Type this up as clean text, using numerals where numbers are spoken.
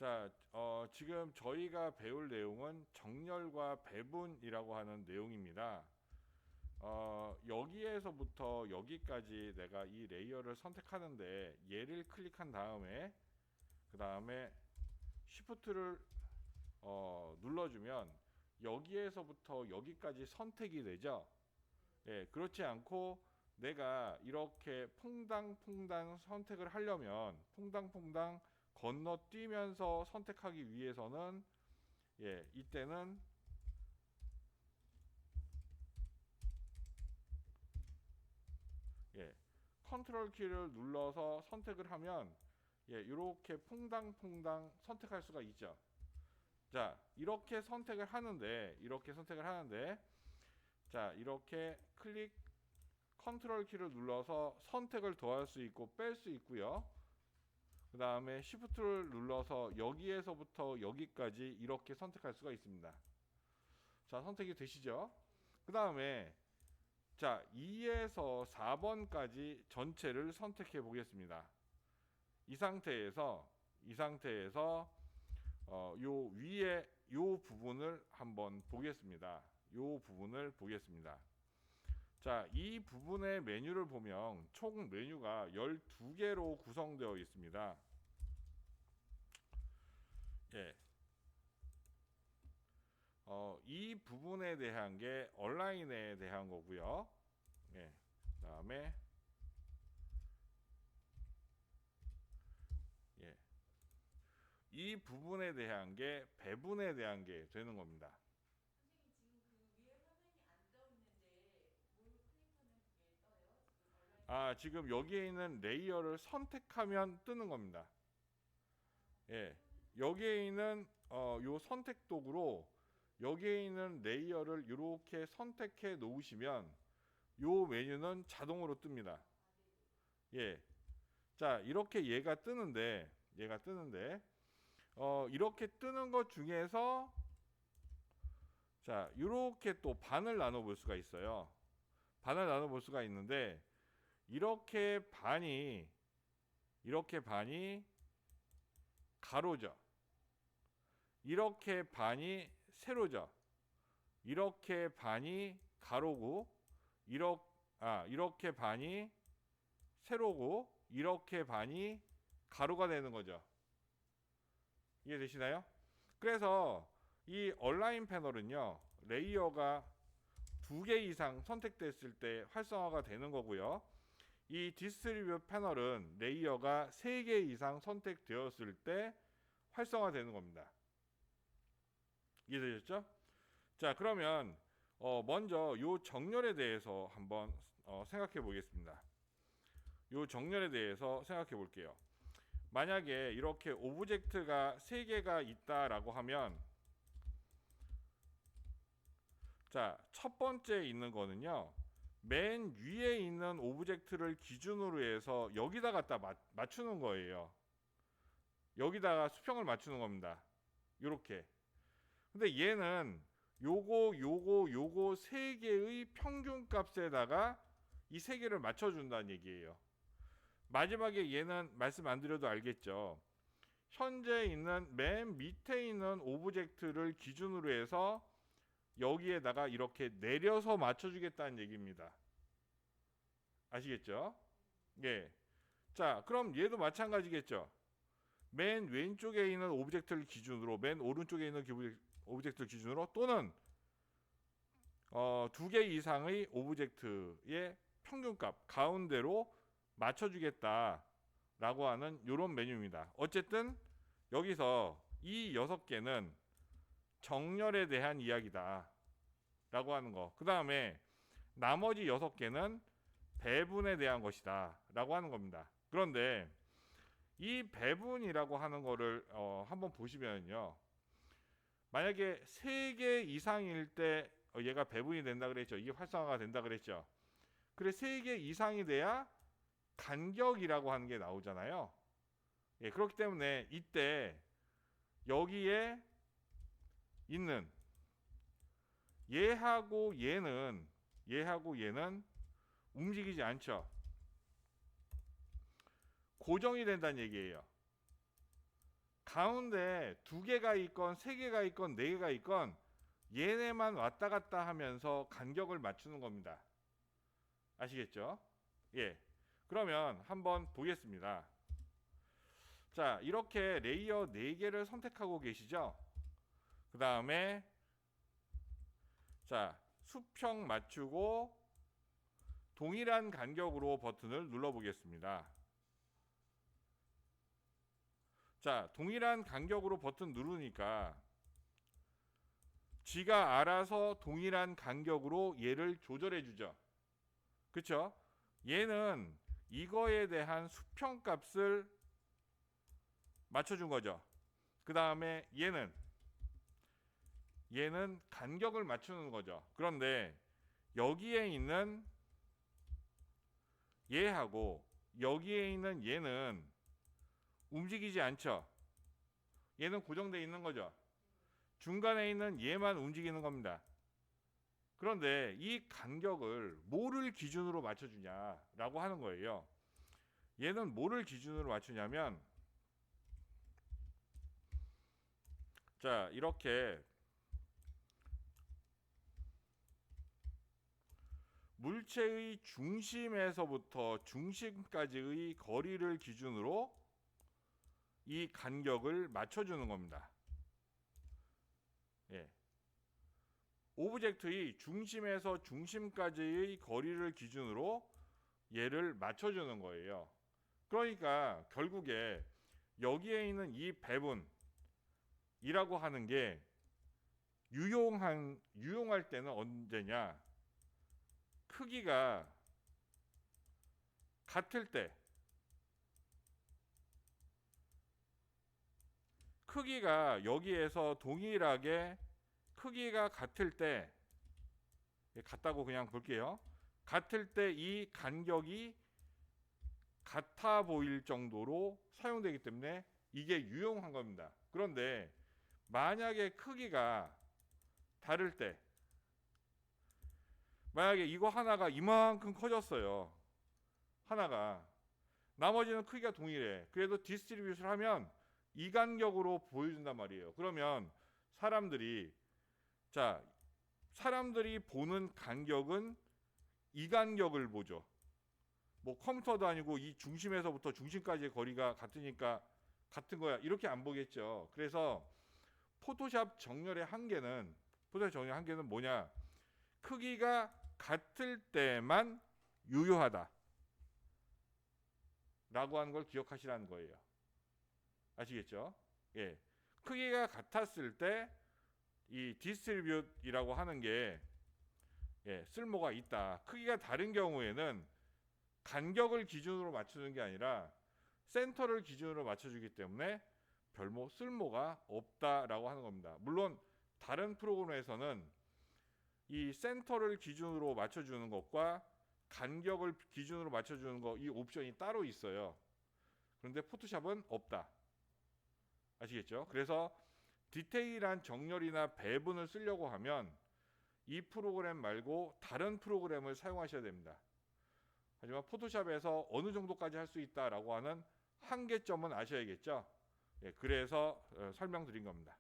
자, 지금 저희가 배울 내용은 정렬과 배분이라고 하는 내용입니다. 여기에서부터 여기까지 내가 이 레이어를 선택하는데 얘를 클릭한 다음에 그 다음에 Shift를 눌러주면 여기에서부터 여기까지 선택이 되죠. 예, 그렇지 않고 내가 이렇게 퐁당퐁당 선택을 하려면 퐁당퐁당 건너뛰면서 선택하기 위해서는 이때는 컨트롤 키를 눌러서 선택을 하면 이렇게 퐁당퐁당 선택할 수가 있죠. 자, 이렇게 선택을 하는데 자, 이렇게 컨트롤 키를 눌러서 선택을 더할 수 있고 뺄 수 있고요. 그 다음에 Shift를 눌러서 여기에서부터 여기까지 이렇게 선택할 수가 있습니다. 자, 선택이 되시죠? 그 다음에 자, 2에서 4번까지 전체를 선택해 보겠습니다. 이 상태에서 요 위에 요 부분을 한번 보겠습니다. 요 부분을 보겠습니다. 자, 이 부분의 메뉴를 보면 총 메뉴가 12개로 구성되어 있습니다. 이 부분에 대한 게 온라인에 대한 거고요. 그다음에 이 부분에 대한 게 배분에 대한 게 되는 겁니다. 선생님 지금 그 위에 화면이 안 떠 있는데 뭘 클릭하면 그게 떠요? 지금 온라인 지금 여기에 있는 레이어를 선택하면 뜨는 겁니다. 여기에 있는 요 선택 도구로 여기에 있는 레이어를 이렇게 선택해 놓으시면 요 메뉴는 자동으로 뜹니다. 자, 이렇게 얘가 뜨는데 이렇게 뜨는 것 중에서 자, 이렇게 또 반을 나눠 볼 수가 있어요. 반을 나눠 볼 수가 있는데 이렇게 반이 가로죠. 이렇게 반이 세로죠. 이렇게 반이 가로고 이렇게 반이 세로고 이렇게 반이 가로가 되는 거죠. 이해되시나요? 그래서 이 온라인 패널은요, 레이어가 2개 이상 선택됐을 때 활성화가 되는 거고요. 이 디스트리뷰 패널은 레이어가 3개 이상 선택되었을 때 활성화되는 겁니다. 이해되셨죠? 자, 그러면 먼저 요 정렬에 대해서 한번 생각해 보겠습니다. 요 정렬에 대해서 생각해 볼게요. 만약에 이렇게 오브젝트가 3개가 있다라고 하면 자, 첫 번째 있는 거는요. 맨 위에 있는 오브젝트를 기준으로 해서 여기다 갖다 맞추는 거예요. 여기다가 수평을 맞추는 겁니다. 요렇게. 근데 얘는 요거 세 개의 평균 값에다가 이 세 개를 맞춰준다는 얘기예요. 마지막에 얘는 말씀 안 드려도 알겠죠. 현재 있는 맨 밑에 있는 오브젝트를 기준으로 해서 여기에다가 이렇게 내려서 맞춰주겠다는 얘기입니다. 아시겠죠? 자, 그럼 얘도 마찬가지겠죠. 맨 왼쪽에 있는 오브젝트를 기준으로, 맨 오른쪽에 있는 오브젝트를 기준으로, 또는 2개 이상의 오브젝트의 평균값 가운데로 맞춰주겠다라고 하는 이런 메뉴입니다. 어쨌든 여기서 이 6개는 정렬에 대한 이야기다 라고 하는 거. 그 다음에 나머지 6개는 배분에 대한 것이다 라고 하는 겁니다. 그런데 이 배분이라고 하는 거를 한번 보시면요. 만약에 3개 이상일 때 얘가 배분이 된다 그랬죠. 이게 활성화가 된다 그랬죠. 그래 3개 이상이 돼야 간격이라고 하는 게 나오잖아요. 그렇기 때문에 이때 여기에 있는 얘하고 얘는 움직이지 않죠. 고정이 된다는 얘기예요. 가운데 2개가 있건 3개가 있건 4개가 있건 얘네만 왔다 갔다 하면서 간격을 맞추는 겁니다. 아시겠죠? 예. 그러면 한번 보겠습니다. 자, 이렇게 레이어 4개를 선택하고 계시죠? 그 다음에 자, 수평 맞추고 동일한 간격으로 버튼을 눌러 보겠습니다. 자, 동일한 간격으로 버튼 누르니까 지가 알아서 동일한 간격으로 얘를 조절해 주죠. 그쵸? 얘는 이거에 대한 수평값을 맞춰준 거죠. 그 다음에 얘는 간격을 맞추는 거죠. 그런데 여기에 있는 얘하고 여기에 있는 얘는 움직이지 않죠. 얘는 고정되어 있는 거죠. 중간에 있는 얘만 움직이는 겁니다. 그런데 이 간격을 뭐를 기준으로 맞춰주냐라고 하는 거예요. 얘는 뭐를 기준으로 맞추냐면, 자, 이렇게 물체의 중심에서부터 중심까지의 거리를 기준으로 이 간격을 맞춰주는 겁니다. 예. 오브젝트의 중심에서 중심까지의 거리를 기준으로 얘를 맞춰주는 거예요. 그러니까 결국에 여기에 있는 이 배분이라고 하는 게 유용할 때는 언제냐? 크기가 같을 때, 크기가 여기에서 동일하게 크기가 같을 때, 같다고 그냥 볼게요. 같을 때 이 간격이 같아 보일 정도로 사용되기 때문에 이게 유용한 겁니다. 그런데 만약에 크기가 다를 때, 만약에 이거 하나가 이만큼 커졌어요. 하나가. 나머지는 크기가 동일해. 그래도 디스트리뷰션을 하면 이 간격으로 보여준단 말이에요. 그러면 사람들이 보는 간격은 이 간격을 보죠. 뭐 컴퓨터도 아니고 이 중심에서부터 중심까지의 거리가 같으니까 같은 거야, 이렇게 안 보겠죠. 그래서 포토샵 정렬의 한계는 뭐냐? 크기가 같을 때만 유효하다 라고 하는 걸 기억하시라는 거예요. 아시겠죠? 예. 크기가 같았을 때 이 디스트리뷰트이라고 하는 게 쓸모가 있다. 크기가 다른 경우에는 간격을 기준으로 맞추는 게 아니라 센터를 기준으로 맞춰주기 때문에 별로 쓸모가 없다라고 하는 겁니다. 물론 다른 프로그램에서는 이 센터를 기준으로 맞춰주는 것과 간격을 기준으로 맞춰주는 거, 이 옵션이 따로 있어요. 그런데 포토샵은 없다. 아시겠죠? 그래서 디테일한 정렬이나 배분을 쓰려고 하면 이 프로그램 말고 다른 프로그램을 사용하셔야 됩니다. 하지만 포토샵에서 어느 정도까지 할 수 있다라고 하는 한계점은 아셔야겠죠. 그래서 설명드린 겁니다.